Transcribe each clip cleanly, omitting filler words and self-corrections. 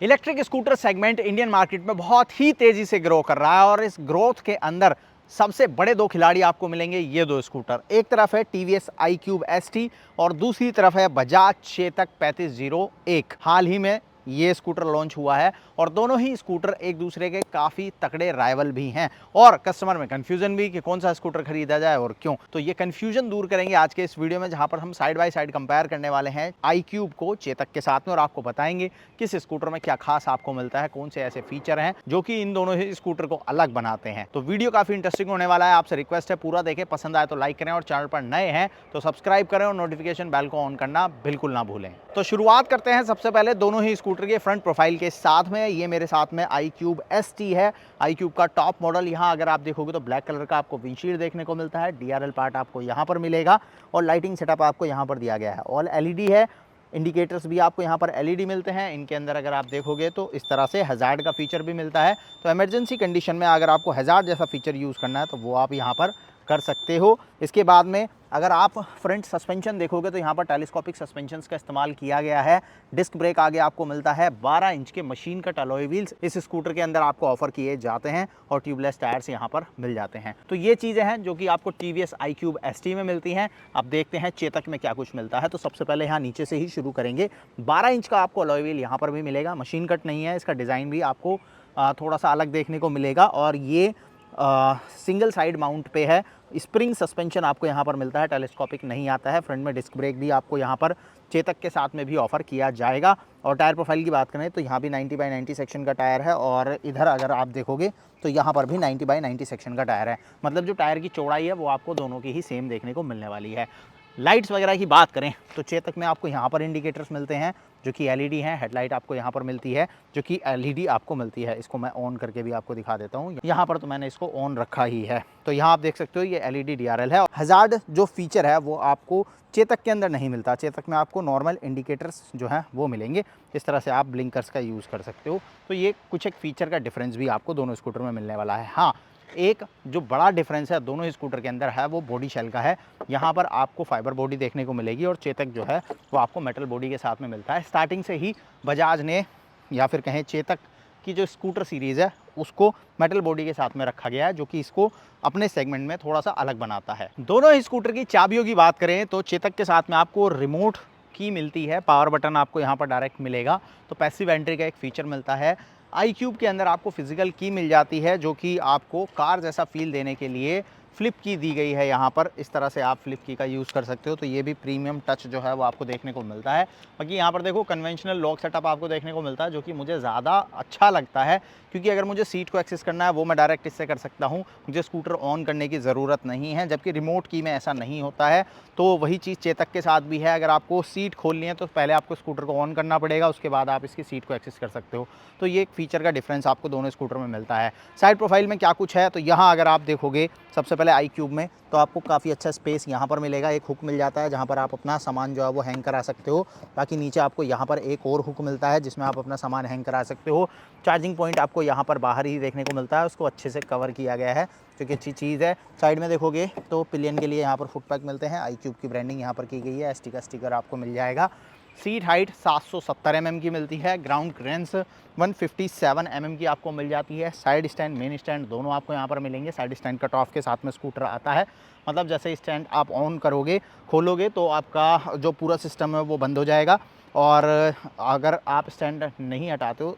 Electric scooter segment Indian market में बहुत ही तेजी से ग्रो कर रहा है और इस ग्रोथ के अंदर सबसे बड़े दो खिलाड़ी आपको मिलेंगे। ये दो स्कूटर, एक तरफ है टीवीएस iQube ST और दूसरी तरफ है बजाज चेतक 3501। हाल ही में ये स्कूटर लॉन्च हुआ है और दोनों ही स्कूटर एक दूसरे के काफ़ी तगड़े राइवल भी हैं और कस्टमर में कंफ्यूजन भी कि कौन सा स्कूटर खरीदा जाए और क्यों। तो ये कंफ्यूजन दूर करेंगे आज के इस वीडियो में, जहां पर हम साइड बाय साइड कंपेयर करने वाले हैं iQube को चेतक के साथ में और आपको बताएंगे किस स्कूटर में क्या खास आपको मिलता है, कौन से ऐसे फीचर हैं जो कि इन दोनों ही स्कूटर को अलग बनाते हैं। तो वीडियो काफ़ी इंटरेस्टिंग होने वाला है। आपसे रिक्वेस्ट है पूरा देखें, पसंद आए तो लाइक करें और चैनल पर नए हैं तो सब्सक्राइब करें और नोटिफिकेशन बेल को ऑन करना बिल्कुल ना भूलें। तो शुरुआत करते हैं सबसे पहले दोनों ही स्कूटर के फ्रंट प्रोफाइल के साथ में। ये मेरे साथ में iQube ST है, iQube का टॉप मॉडल। यहाँ अगर आप देखोगे तो ब्लैक कलर का आपको विंडशील्ड देखने को मिलता है, DRL पार्ट आपको यहाँ पर मिलेगा और लाइटिंग सेटअप आपको यहाँ पर दिया गया है। ऑल LED है, इंडिकेटर्स भी आपको यहाँ पर LED मिलते हैं। इनके अंदर अगर आप देखोगे तो इस तरह से हैजार्ड का फीचर भी मिलता है, तो इमरजेंसी कंडीशन में अगर आपको हैजार्ड जैसा फीचर यूज़ करना है तो वो आप यहाँ पर कर सकते हो। इसके बाद में अगर आप फ्रंट सस्पेंशन देखोगे तो यहाँ पर टेलीस्कोपिक सस्पेंशंस का इस्तेमाल किया गया है। डिस्क ब्रेक आगे आपको मिलता है। 12 इंच के मशीन कट अलॉय व्हील्स इस स्कूटर के अंदर आपको ऑफर किए जाते हैं और ट्यूबलेस टायर्स यहाँ पर मिल जाते हैं। तो ये चीज़ें हैं जो कि आपको टीवीएस iQube ST में मिलती हैं। अब देखते हैं चेतक में क्या कुछ मिलता है। तो सबसे पहले यहाँ नीचे से ही शुरू करेंगे। 12 इंच का आपको अलॉय व्हील यहाँ पर भी मिलेगा। मशीन कट नहीं है, इसका डिज़ाइन भी आपको थोड़ा सा अलग देखने को मिलेगा और ये सिंगल साइड माउंट पे है। स्प्रिंग सस्पेंशन आपको यहाँ पर मिलता है, टेलीस्कोपिक नहीं आता है। फ्रंट में डिस्क ब्रेक भी आपको यहाँ पर चेतक के साथ में भी ऑफर किया जाएगा। और टायर प्रोफाइल की बात करें तो यहाँ भी 90/90 सेक्शन का टायर है और इधर अगर आप देखोगे तो यहाँ पर भी 90/90 सेक्शन का टायर है। मतलब जो टायर की चौड़ाई है वो आपको दोनों की ही सेम देखने को मिलने वाली है। लाइट्स वगैरह की बात करें तो चेतक में आपको यहाँ पर इंडिकेटर्स मिलते हैं जो कि LED हैं। हेडलाइट आपको यहाँ पर मिलती है जो कि LED आपको मिलती है। इसको मैं ऑन करके भी आपको दिखा देता हूँ। यहाँ पर तो मैंने इसको ऑन रखा ही है। तो यहाँ आप देख सकते हो ये LED DRL है। हैजार्ड जो फीचर है वो आपको चेतक के अंदर नहीं मिलता। चेतक में आपको नॉर्मल इंडिकेटर्स जो हैं वो मिलेंगे। इस तरह से आप ब्लिंकर्स का यूज़ कर सकते हो। तो ये कुछ एक फीचर का डिफरेंस भी आपको दोनों स्कूटर में मिलने वाला है। हाँ, एक जो बड़ा डिफरेंस है दोनों स्कूटर के अंदर है वो बॉडी शेल का है। यहाँ पर आपको फाइबर बॉडी देखने को मिलेगी और चेतक जो है वो आपको मेटल बॉडी के साथ में मिलता है। स्टार्टिंग से ही बजाज ने या फिर कहें चेतक की जो स्कूटर सीरीज़ है उसको मेटल बॉडी के साथ में रखा गया है जो कि इसको अपने सेगमेंट में थोड़ा सा अलग बनाता है। दोनों ही स्कूटर की चाबियों की बात करें तो चेतक के साथ में आपको रिमोट की मिलती है, पावर बटन आपको यहाँ पर डायरेक्ट मिलेगा। तो पैसिव एंट्री का एक फीचर मिलता है। iQube के अंदर आपको फिजिकल की मिल जाती है जो कि आपको कार जैसा फील देने के लिए फ्लिप की दी गई है। यहाँ पर इस तरह से आप फ्लिप की का यूज़ कर सकते हो। तो ये भी प्रीमियम टच जो है वो आपको देखने को मिलता है। बाकी यहाँ पर देखो कन्वेंशनल लॉक सेटअप आपको देखने को मिलता है जो कि मुझे ज़्यादा अच्छा लगता है, क्योंकि अगर मुझे सीट को एक्सेस करना है वो मैं डायरेक्ट इससे कर सकता हूँ। मुझे स्कूटर ऑन करने की ज़रूरत नहीं है, जबकि रिमोट की में ऐसा नहीं होता है। तो वही चीज़ चेतक के साथ भी है। अगर आपको सीट खोलनी है तो पहले आपको स्कूटर को ऑन करना पड़ेगा, उसके बाद आप इसकी सीट को एक्सेस कर सकते हो। तो ये एक फीचर का डिफरेंस आपको दोनों स्कूटर में मिलता है। साइड प्रोफाइल में क्या कुछ है तो यहाँ अगर आप देखोगे सबसे पहले iQube में तो आपको काफ़ी अच्छा स्पेस यहाँ पर मिलेगा। एक हुक मिल जाता है जहाँ पर आप अपना सामान जो है वो हैंग करा सकते हो। बाकी नीचे आपको यहाँ पर एक और हुक मिलता है जिसमें आप अपना सामान हैंग करा सकते हो। चार्जिंग पॉइंट आपको यहाँ पर बाहर ही देखने को मिलता है, उसको अच्छे से कवर किया गया है जो कि अच्छी चीज़ है। साइड में देखोगे तो पिलियन के लिए यहाँ पर फुट पैक मिलते हैं। iQube की ब्रांडिंग यहाँ पर की गई है। ST का स्टिकर आपको मिल जाएगा। सीट हाइट 770 mm की मिलती है। ग्राउंड क्लियरेंस 157 mm की आपको मिल जाती है। साइड स्टैंड मेन स्टैंड दोनों आपको यहाँ पर मिलेंगे। साइड स्टैंड कट ऑफ के साथ में स्कूटर आता है। मतलब जैसे स्टैंड आप ऑन करोगे खोलोगे तो आपका जो पूरा सिस्टम है वो बंद हो जाएगा। और अगर आप स्टैंड नहीं हटाते हो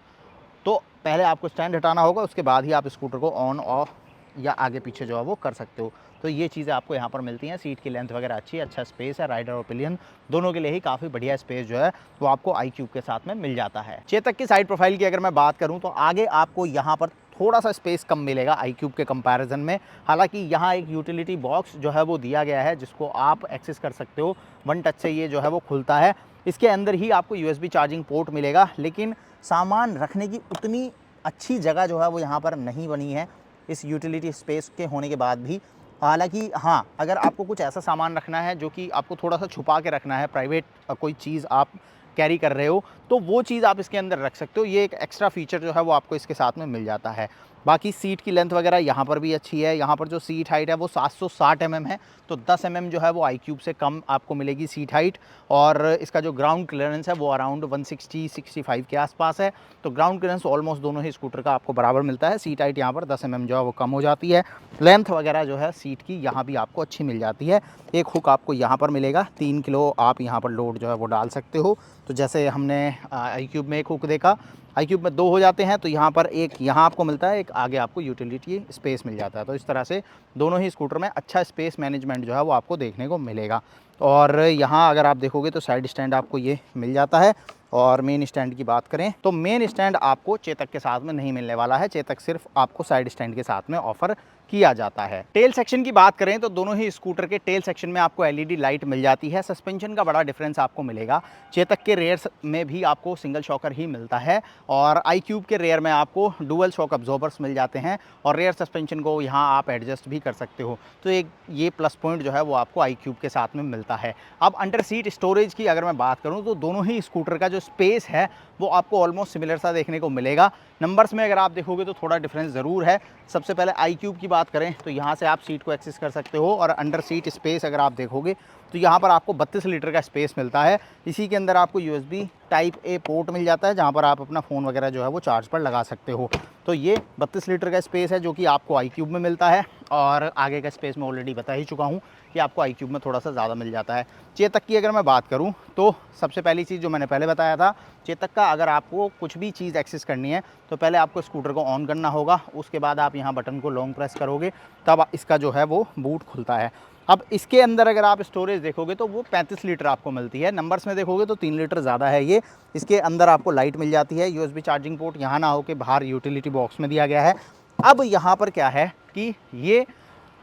तो पहले आपको स्टैंड हटाना होगा, उसके बाद ही आप स्कूटर को ऑन ऑफ या आगे पीछे जो है वो कर सकते हो। तो ये चीज़ें आपको यहाँ पर मिलती हैं। सीट की लेंथ वगैरह अच्छी है, अच्छा स्पेस है। राइडर और पिलियन दोनों के लिए ही काफ़ी बढ़िया स्पेस जो है वो आपको iQube के साथ में मिल जाता है। चेतक की साइड प्रोफाइल की अगर मैं बात करूँ तो आगे आपको यहाँ पर थोड़ा सा स्पेस कम मिलेगा iQube के कंपैरिजन में। हालांकि यहाँ एक यूटिलिटी बॉक्स जो है वो दिया गया है जिसको आप एक्सेस कर सकते हो। वन टच से ये जो है वो खुलता है। इसके अंदर ही आपको USB चार्जिंग पोर्ट मिलेगा, लेकिन सामान रखने की उतनी अच्छी जगह जो है वो यहाँ पर नहीं बनी है इस यूटिलिटी स्पेस के होने के बाद भी। हालांकि हाँ, अगर आपको कुछ ऐसा सामान रखना है जो कि आपको थोड़ा सा छुपा के रखना है, प्राइवेट कोई चीज़ आप कैरी कर रहे हो, तो वो चीज़ आप इसके अंदर रख सकते हो। ये एक एक्स्ट्रा फीचर जो है वो आपको इसके साथ में मिल जाता है। बाकी सीट की लेंथ वगैरह यहाँ पर भी अच्छी है। यहाँ पर जो सीट हाइट है वो 760 mm है, तो 10 mm जो है वो iQube से कम आपको मिलेगी सीट हाइट। और इसका जो ग्राउंड क्लियरेंस है वो अराउंड 160-65 के आसपास है। तो ग्राउंड क्लियरेंस ऑलमोस्ट दोनों ही स्कूटर का आपको बराबर मिलता है। सीट हाइट यहाँ पर 10 mm जो है वो कम हो जाती है। लेंथ वगैरह जो है सीट की यहाँ भी आपको अच्छी मिल जाती है। एक हुक आपको यहाँ पर मिलेगा, 3 किलो आप यहाँ पर लोड जो है वो डाल सकते हो। तो जैसे हमने iQube में एक हुक देखा, iQube में 2 हो जाते हैं, तो यहाँ पर एक यहाँ आपको मिलता है, एक आगे आपको यूटिलिटी स्पेस मिल जाता है। तो इस तरह से दोनों ही स्कूटर में अच्छा स्पेस मैनेजमेंट जो है वो आपको देखने को मिलेगा। और यहाँ अगर आप देखोगे तो साइड स्टैंड आपको ये मिल जाता है। और मेन स्टैंड की बात करें तो मेन स्टैंड आपको चेतक के साथ में नहीं मिलने वाला है। चेतक सिर्फ आपको साइड स्टैंड के साथ में ऑफर किया जाता है। टेल सेक्शन की बात करें तो दोनों ही स्कूटर के टेल सेक्शन में आपको एलईडी लाइट मिल जाती है। सस्पेंशन का बड़ा डिफरेंस आपको मिलेगा। चेतक के रेयर में भी आपको सिंगल शॉकर ही मिलता है और iQube के रेयर में आपको डुअल शॉक अब्जॉर्बर्स मिल जाते हैं और रेयर सस्पेंशन को यहाँ आप एडजस्ट भी कर सकते हो। तो एक ये प्लस पॉइंट जो है वो आपको iQube के साथ में मिलता है। अब अंडर सीट स्टोरेज की अगर मैं बात करूँ तो दोनों ही स्कूटर का जो स्पेस है वो आपको ऑलमोस्ट सिमिलर सा देखने को मिलेगा। नंबर्स में अगर आप देखोगे तो थोड़ा डिफरेंस ज़रूर है। सबसे पहले iQube की बात करें तो यहाँ से आप सीट को एक्सेस कर सकते हो और अंडर सीट स्पेस अगर आप देखोगे तो यहाँ पर आपको 32 लीटर का स्पेस मिलता है। इसी के अंदर आपको USB टाइप ए पोर्ट मिल जाता है जहाँ पर आप अपना फ़ोन वगैरह जो है वो चार्ज पर लगा सकते हो। तो ये 32 लीटर का स्पेस है जो कि आपको iQube में मिलता है और आगे का स्पेस मैं ऑलरेडी बता ही चुका हूँ कि आपको iQube में थोड़ा सा ज़्यादा मिल जाता है। चेतक की अगर मैं बात करूँ तो सबसे पहली चीज़ जो मैंने पहले बताया था, चेतक का अगर आपको कुछ भी चीज़ एक्सेस करनी है तो पहले आपको स्कूटर को ऑन करना होगा, उसके बाद आप यहाँ बटन को लॉन्ग प्रेस करोगे तब इसका जो है वो बूट खुलता है। अब इसके अंदर अगर आप स्टोरेज देखोगे तो वो 35 लीटर आपको मिलती है। नंबर्स में देखोगे तो 3 लीटर ज़्यादा है ये। इसके अंदर आपको लाइट मिल जाती है, USB चार्जिंग पोर्ट यहाँ ना हो के बाहर यूटिलिटी बॉक्स में दिया गया है। अब यहाँ पर क्या है कि ये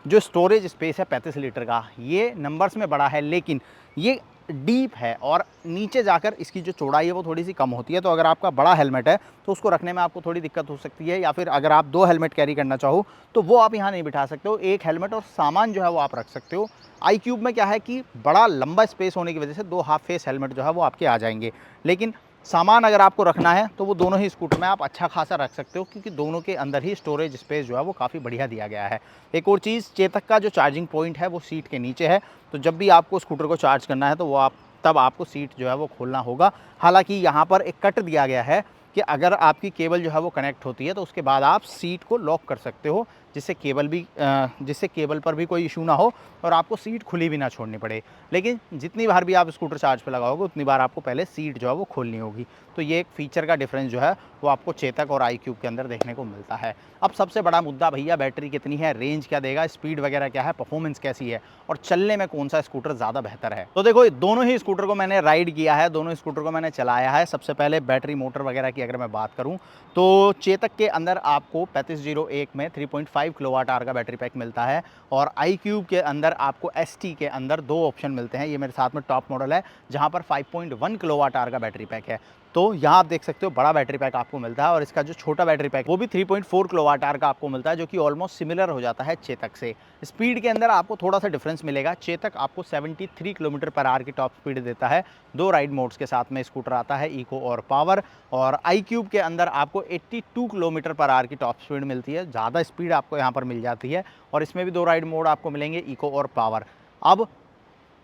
जो स्टोरेज स्पेस है 35 लीटर का, ये नंबर्स में बड़ा है लेकिन ये डीप है और नीचे जाकर इसकी जो चौड़ाई है वो थोड़ी सी कम होती है। तो अगर आपका बड़ा हेलमेट है तो उसको रखने में आपको थोड़ी दिक्कत हो सकती है, या फिर अगर आप 2 हेलमेट कैरी करना चाहो तो वो आप यहाँ नहीं बिठा सकते हो। एक हेलमेट और सामान जो है वो आप रख सकते हो। iQube में क्या है कि बड़ा लंबा स्पेस होने की वजह से 2 हाफ फेस हेलमेट जो है वो आपके आ जाएंगे, लेकिन सामान अगर आपको रखना है तो वो दोनों ही स्कूटर में आप अच्छा खासा रख सकते हो क्योंकि दोनों के अंदर ही स्टोरेज स्पेस जो है वो काफ़ी बढ़िया दिया गया है। एक और चीज़, चेतक का जो चार्जिंग पॉइंट है वो सीट के नीचे है, तो जब भी आपको स्कूटर को चार्ज करना है तो वो तब आपको सीट जो है वो खोलना होगा। हालांकि यहाँ पर एक कट दिया गया है कि अगर आपकी केबल जो है वो कनेक्ट होती है तो उसके बाद आप सीट को लॉक कर सकते हो, जिससे केबल पर भी कोई इशू ना हो और आपको सीट खुली भी ना छोड़नी पड़े। लेकिन जितनी बार भी आप स्कूटर चार्ज पे लगाओगे उतनी बार आपको पहले सीट जो है वो खोलनी होगी। तो ये एक फ़ीचर का डिफरेंस जो है वो आपको चेतक और iQube के अंदर देखने को मिलता है। अब सबसे बड़ा मुद्दा भैया, बैटरी कितनी है, रेंज क्या देगा, स्पीड वगैरह क्या है, परफॉर्मेंस कैसी है और चलने में कौन सा स्कूटर ज़्यादा बेहतर है। तो देखो दोनों ही स्कूटर को मैंने राइड किया है, दोनों स्कूटर को मैंने चलाया है। सबसे पहले बैटरी मोटर वगैरह की अगर मैं बात करूँ तो चेतक के अंदर आपको 3501 में 3.5 किलोवाट आवर का बैटरी पैक मिलता है और iQube के अंदर आपको ST के अंदर 2 ऑप्शन मिलते हैं। ये मेरे साथ में टॉप मॉडल है जहाँ पर 5.1 किलोवाट आवर का बैटरी पैक है। तो यहाँ आप देख सकते हो बड़ा बैटरी पैक आपको मिलता है और इसका जो छोटा बैटरी पैक वो भी 3.4 किलोवाट आवर का आपको मिलता है, जो कि ऑलमोस्ट सिमिलर हो जाता है चेतक से। स्पीड के अंदर आपको थोड़ा सा डिफरेंस मिलेगा। चेतक आपको 73 किलोमीटर पर आवर की टॉप स्पीड देता है। 2 राइड मोड्स के साथ में स्कूटर आता है, इको और पावर। और iQube के अंदर आपको 82 किलोमीटर पर आवर की टॉप स्पीड मिलती है, ज़्यादा स्पीड आपको यहाँ पर मिल जाती है और इसमें भी 2 राइड मोड आपको मिलेंगे, इको और पावर। अब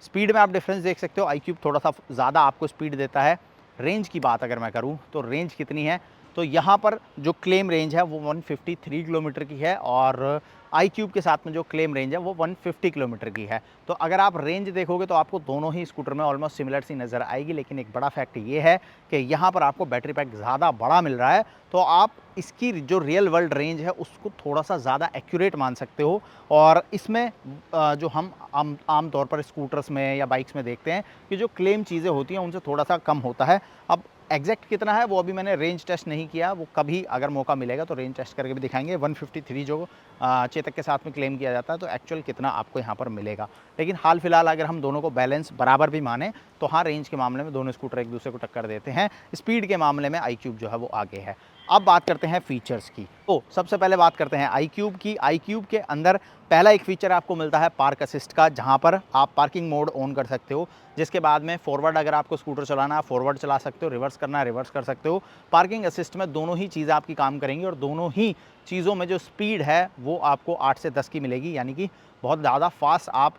स्पीड में आप डिफरेंस देख सकते हो, iQube थोड़ा सा ज़्यादा आपको स्पीड देता है। रेंज की बात अगर मैं करूं तो रेंज कितनी है, तो यहाँ पर जो क्लेम रेंज है वो 153 किलोमीटर की है और iQube के साथ में जो क्लेम रेंज है वो 150 किलोमीटर की है। तो अगर आप रेंज देखोगे तो आपको दोनों ही स्कूटर में ऑलमोस्ट सिमिलर सी नज़र आएगी, लेकिन एक बड़ा फैक्ट ये है कि यहाँ पर आपको बैटरी पैक ज़्यादा बड़ा मिल रहा है, तो आप इसकी जो रियल वर्ल्ड रेंज है उसको थोड़ा सा ज़्यादा एक्यूरेट मान सकते हो। और इसमें जो हम आम तौर पर स्कूटर्स में या बाइक्स में देखते हैं कि जो क्लेम चीज़ें होती हैं उनसे थोड़ा सा कम होता है। अब एग्जैक्ट कितना है वो अभी मैंने रेंज टेस्ट नहीं किया, वो कभी अगर मौका मिलेगा तो रेंज टेस्ट करके भी दिखाएंगे। 153 जो चेतक के साथ में क्लेम किया जाता है, तो एक्चुअल कितना आपको यहाँ पर मिलेगा। लेकिन हाल फिलहाल अगर हम दोनों को बैलेंस बराबर भी माने तो हाँ, रेंज के मामले में दोनों स्कूटर एक दूसरे को टक्कर देते हैं। स्पीड के मामले में iQube जो है वो आगे है। अब बात करते हैं फीचर्स की। तो सबसे पहले बात करते हैं iQube की। iQube के अंदर पहला एक फीचर आपको मिलता है पार्क असिस्ट का, जहां पर आप पार्किंग मोड ऑन कर सकते हो, जिसके बाद में फॉरवर्ड अगर आपको स्कूटर चलाना है फॉरवर्ड चला सकते हो, रिवर्स करना है रिवर्स कर सकते हो। पार्किंग असिस्ट में दोनों ही चीज़ें आपकी काम करेंगी और दोनों ही चीज़ों में जो स्पीड है वो आपको 8 से 10 की मिलेगी, यानी कि बहुत ज़्यादा फास्ट आप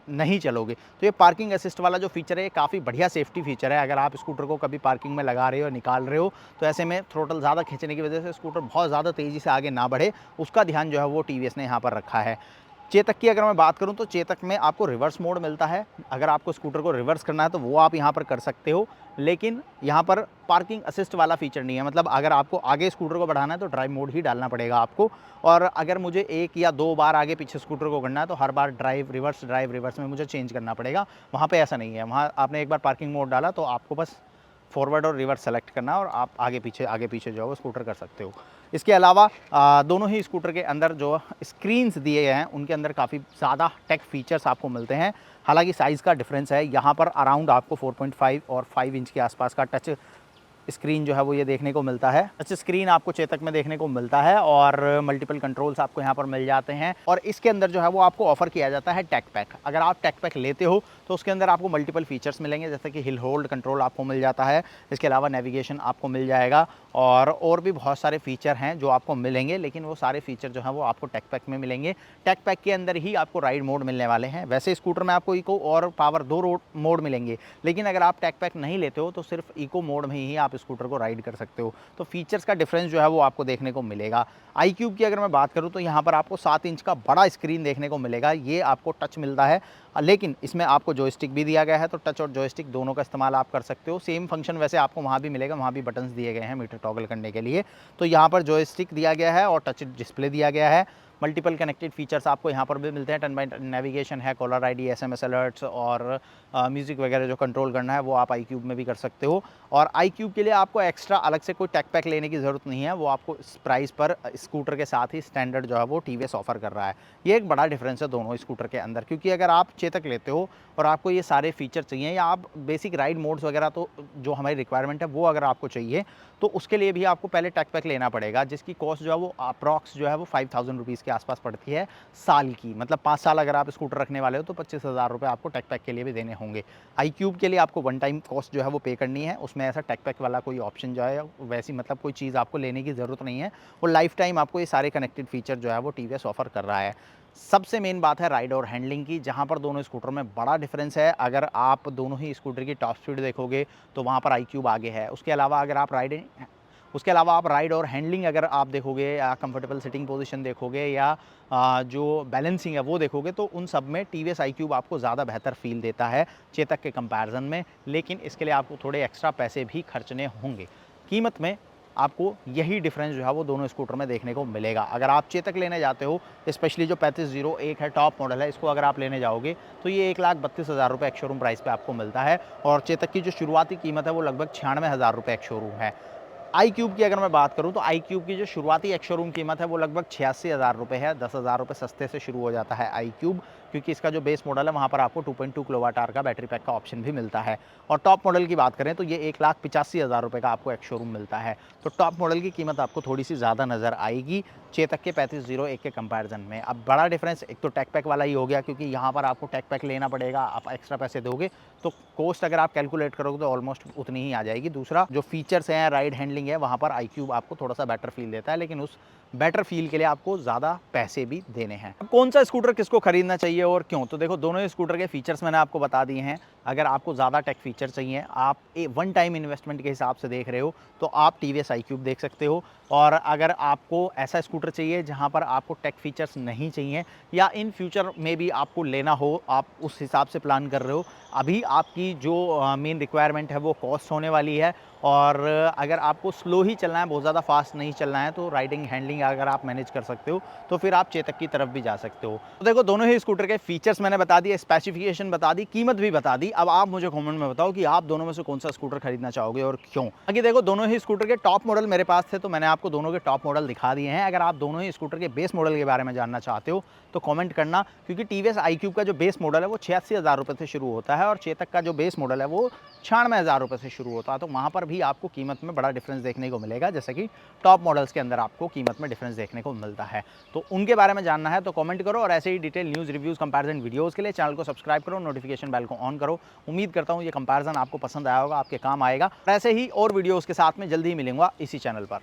नहीं चलोगे। तो ये पार्किंग असिस्ट वाला जो फीचर है ये काफ़ी बढ़िया सेफ्टी फीचर है। अगर आप स्कूटर को कभी पार्किंग में लगा रहे हो, निकाल रहे हो, तो ऐसे में थ्रोटल ज़्यादा खींचने की वजह से स्कूटर बहुत ज़्यादा तेज़ी से आगे ना बढ़े, उसका ध्यान जो है वो टीवीएस ने यहाँ पर रखा है। चेतक की अगर मैं बात करूं तो चेतक में आपको रिवर्स मोड मिलता है। अगर आपको स्कूटर को रिवर्स करना है तो वो आप यहां पर कर सकते हो, लेकिन यहां पर पार्किंग असिस्ट वाला फीचर नहीं है। मतलब अगर आपको आगे स्कूटर को बढ़ाना है तो ड्राइव मोड ही डालना पड़ेगा आपको, और अगर मुझे 1 या 2 बार आगे पीछे स्कूटर को करना है तो हर बार ड्राइव रिवर्स में मुझे चेंज करना पड़ेगा। वहाँ पे ऐसा नहीं है। वहाँ आपने एक बार पार्किंग मोड डाला तो आपको बस फॉरवर्ड और रिवर्स सेलेक्ट करना और आप आगे पीछे जो है वो स्कूटर कर सकते हो। इसके अलावा दोनों ही स्कूटर के अंदर जो स्क्रीन्स दिए गए हैं उनके अंदर काफ़ी ज़्यादा टेक फीचर्स आपको मिलते हैं। हालांकि साइज़ का डिफरेंस है, यहाँ पर अराउंड आपको 4.5 और 5 इंच के आसपास का टच स्क्रीन जो है वो ये देखने को मिलता है। टच स्क्रीन आपको चेतक में देखने को मिलता है और मल्टीपल कंट्रोल्स आपको यहाँ पर मिल जाते हैं। और इसके अंदर जो है वो आपको ऑफर किया जाता है टेक पैक। अगर आप टेक पैक लेते हो तो उसके अंदर आपको मल्टीपल फीचर्स मिलेंगे, जैसे कि हिल होल्ड कंट्रोल आपको मिल जाता है। इसके अलावा नेविगेशन आपको मिल जाएगा और भी बहुत सारे फीचर हैं जो आपको मिलेंगे, लेकिन वो सारे फीचर जो हैं वो आपको टेक पैक में मिलेंगे। टेक पैक के अंदर ही आपको राइड मोड मिलने वाले हैं। वैसे स्कूटर में आपको इको और पावर 2 मोड मिलेंगे, लेकिन अगर आप टेक पैक नहीं लेते हो तो सिर्फ इको मोड में ही आप स्कूटर को राइड कर सकते हो। तो फीचर्स का डिफरेंस जो है वो आपको देखने को मिलेगा। iQube की अगर मैं बात करूं तो यहाँ पर आपको 7 इंच का बड़ा स्क्रीन देखने को मिलेगा। ये आपको टच मिलता है, लेकिन इसमें आपको जॉयस्टिक भी दिया गया है, तो टच और जॉयस्टिक दोनों का इस्तेमाल आप कर सकते हो। सेम फंक्शन वैसे आपको वहाँ भी मिलेगा, वहाँ भी बटन्स दिए गए हैं मीटर टॉगल करने के लिए। तो यहाँ पर जॉयस्टिक दिया गया है और टच डिस्प्ले दिया गया है। मल्टीपल कनेक्टेड फीचर्स आपको यहाँ पर भी मिलते हैं। 10 बाय नेविगेशन है, कॉलर आईडी, एसएमएस अलर्ट्स और म्यूज़िक वगैरह जो कंट्रोल करना है वो आप iQube में भी कर सकते हो। और iQube के लिए आपको एक्स्ट्रा अलग से कोई टेक पैक लेने की ज़रूरत नहीं है, वो आपको इस प्राइस पर स्कूटर के साथ ही स्टैंडर्ड जो है वो टीवीएस ऑफर कर रहा है। ये एक बड़ा डिफरेंस है दोनों स्कूटर के अंदर, क्योंकि अगर आप चेतक लेते हो और आपको ये सारे फीचर चाहिए या आप बेसिक राइड मोड्स वगैरह तो जो हमारी रिक्वायरमेंट है वो अगर आपको चाहिए तो उसके लिए भी आपको पहले टेक पैक लेना पड़ेगा, जिसकी कॉस्ट जो है वो अप्रॉक्स जो है वो 5000 रुपीज़ के आसपास पड़ती है साल की। मतलब 5 साल अगर आप स्कूटर रखने वाले हो तो 25,000 रुपये आपको टेक पैक के लिए भी देने होंगे। iQube के लिए आपको वन टाइम कॉस्ट जो है वो पे करनी है, उसमें ऐसा टेक पैक वाला कोई ऑप्शन जो है वैसी मतलब कोई चीज़ आपको लेने की ज़रूरत नहीं है। वो लाइफ टाइम आपको ये सारे कनेक्टेड फीचर जो है वो टीवीएस ऑफर कर रहा है। सबसे मेन बात है राइड और हैंडलिंग की, जहाँ पर दोनों स्कूटर में बड़ा डिफरेंस है। अगर आप दोनों ही स्कूटर की टॉप स्पीड देखोगे तो वहाँ पर iQube आगे है। उसके अलावा आप राइड और हैंडलिंग अगर आप देखोगे या कंफर्टेबल सिटिंग पोजीशन देखोगे या जो बैलेंसिंग है वो देखोगे तो उन सब में टीवीएस iQube आपको ज़्यादा बेहतर फील देता है चेतक के कंपैरिजन में। लेकिन इसके लिए आपको थोड़े एक्स्ट्रा पैसे भी खर्चने होंगे। कीमत में आपको यही डिफरेंस जो है वो दोनों स्कूटर में देखने को मिलेगा। अगर आप चेतक लेने जाते हो, स्पेशली जो 3501 है टॉप मॉडल है, इसको अगर आप लेने जाओगे तो ये 1,32,000 रुपये एक्स शोरूम प्राइस पे आपको मिलता है और चेतक की जो शुरुआती कीमत है वो लगभग 96,000 रुपये एक्स शोरूम है। iQube की अगर मैं बात करूं तो iQube की जो शुरुआती एक्स शोरूम कीमत है वो लगभग 86,000 रुपये है। 10,000 रुपये सस्ते से शुरू हो जाता है iQube, क्योंकि इसका जो बेस मॉडल है वहाँ पर आपको 2.2 किलोवाट आवर का बैटरी पैक का ऑप्शन भी मिलता है। और टॉप मॉडल की बात करें तो ये 1,85,000 रुपये का आपको एक्स शोरूम मिलता है। तो टॉप मॉडल की कीमत आपको थोड़ी सी ज़्यादा नज़र आएगी चेतक के 3501 के कंपैरिजन में। अब बड़ा डिफरेंस एक तो टेक पैक वाला ही हो गया, क्योंकि यहाँ पर आपको टेक पैक लेना पड़ेगा, आप एक्स्ट्रा पैसे दोगे तो कॉस्ट अगर आप कैलकुलेट करोगे तो ऑलमोस्ट उतनी ही आ जाएगी। दूसरा जो फीचर्स हैं, राइड हैंडलिंग है, वहाँ पर iQube आपको थोड़ा सा बेटर फील देता है, लेकिन उस बेटर फील के लिए आपको ज़्यादा पैसे भी देने हैं। अब कौन सा स्कूटर किसको खरीदना चाहिए और क्यों? तो देखो, दोनों ही स्कूटर के फीचर्स मैंने आपको बता दिए हैं। अगर आपको ज़्यादा टेक फीचर चाहिए, आप वन टाइम इन्वेस्टमेंट के हिसाब से देख रहे हो तो आप टीवीएस iQube देख सकते हो। और अगर आपको ऐसा स्कूटर चाहिए जहाँ पर आपको टेक फीचर्स नहीं चाहिए या इन फ्यूचर में भी आपको लेना हो, आप उस हिसाब से प्लान कर रहे हो, अभी आपकी जो मेन रिक्वायरमेंट है वो कॉस्ट होने वाली है। और अगर आपको स्लो ही चलना है, बहुत ज़्यादा फास्ट नहीं चलना है, तो राइडिंग हैंडलिंग अगर आप मैनेज कर सकते हो तो फिर आप चेतक की तरफ भी जा सकते हो। तो देखो, दोनों ही स्कूटर के फीचर्स मैंने बता दिए, स्पेसिफिकेशन बता दी, कीमत भी बता दी। भाई अब आप मुझे कमेंट में बताओ कि आप दोनों में से कौन सा स्कूटर खरीदना चाहोगे और क्यों। बाकी देखो दोनों ही स्कूटर के टॉप मॉडल मेरे पास थे तो मैंने आपको दोनों के टॉप मॉडल दिखा दिए हैं। अगर आप दोनों ही स्कूटर के बेस मॉडल के बारे में जानना चाहते हो तो कमेंट करना, क्योंकि टीवीएस iQube का जो बेस मॉडल है वो 86,000 रुपये से शुरू होता है और चेतक का जो बेस मॉडल है वो 96,000 रुपये से शुरू होता है। तो वहाँ पर भी आपको कीमत में बड़ा डिफरेंस देखने को मिलेगा, जैसे कि टॉप मॉडल्स के अंदर आपको कीमत में डिफरेंस देखने को मिलता है। तो उनके बारे में जानना है तो कमेंट करो, और ऐसे ही detail news, reviews, comparison videos के लिए चैनल को सब्सक्राइब करो, नोटिफिकेशन बेल को ऑन करो। उम्मीद करता हूँ ये कंपैरिजन आपको पसंद आया होगा, आपके काम आएगा। ऐसे ही और वीडियोज़ के साथ में जल्दी ही मिलूंगा इसी चैनल पर।